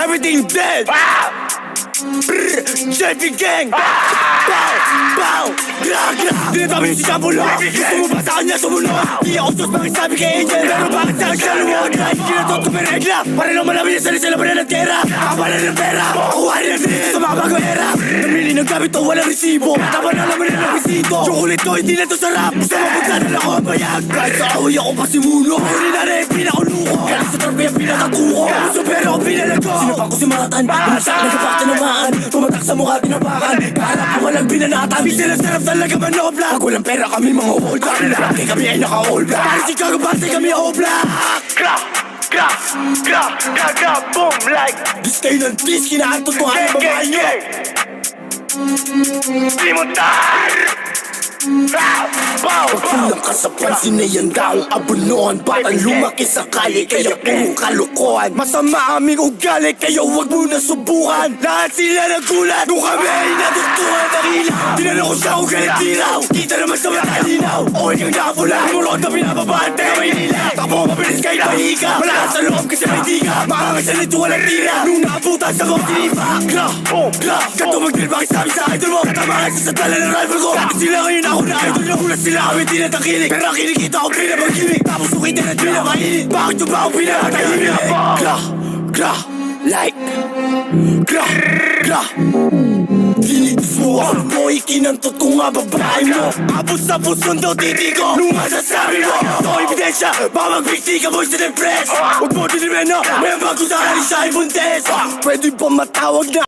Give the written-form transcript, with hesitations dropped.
everything dead. Brr, JP Gang. Bow, bow, gra, gra. Dinatami niyo si Jambulo. Gusto mo ba sa kanya sumunod? Di ako sus makisabi kay Angel, pero bakit sa akin siya luwag? Life kinatot ko may regla, para lang malamin niya sarili sila pa na ng tera. Kapalan ng pera, makuha rin ang din sa mga bagong era. Namili ng gamit to, walang resibo. Tama na naman na ng bisito. Chocolate ko, hindi na to sarap. Gusto mo pagkanan ako ang bayag. Kahit sa awi ako pasimuno. Huli na rin, pinakuluko. Galing sa trope ang pinakatuko. Kamuso pero ang pinalago. Sinapang ko si Matan, bumagsak, nagkapak tinamaan. Tumatak sa mukha, tinapakan. Kaharap ko walang binanatan. Di sila sarap talaga manobla. Pag walang pera kami mga old black. Laki kami ay naka-all black. Para si Chicago Bante kami all black. Gra, gra, gra, gra, gra, boom, like dis kayo ng dis, kinaantot ko ang babae nyo. Di mo tar. Pagkulang ka sa pansin na yan daong abunuan. Batang lumaki sa kali kaya puro kalukuhan. Masama aming ugali kaya huwag mo na subukan. Lahat sila nagulat nung kami ay natutuhan ng ilaw. Tinanong ko siya kung galit diraw. Kita naman sa mga kalinaw. Okay kang nakapula, mulot na pinababaan. Teka may nila, tapo mabilis kahit mahiga. Malakas sa loob kasi may tiga. Makangang salito walang tira. Nung nakaputan sa mga tinipa. Gra, gra, gato magdil bakit sabi sa idol mo. Tama ka sa tala ng rival ko. Sila ngayon ako na idol na ulas sila kami tinatakinig. Pero kinikita ko pinapagimik. Tapos ukitin at pinapainig. Bakit yung ba ako pinapatahimik? Gra, gra, like gra, gra. Dinitis mo ako mo, ikinantot ko nga babae mo. Abos sa puson daw titigo nung masasabi mo. Ito ebidensya, baka magbigti ka mo sa depress. Huwag mo dinimeno, may bago sa kanin siya ay buntes. Pwede ba matawag na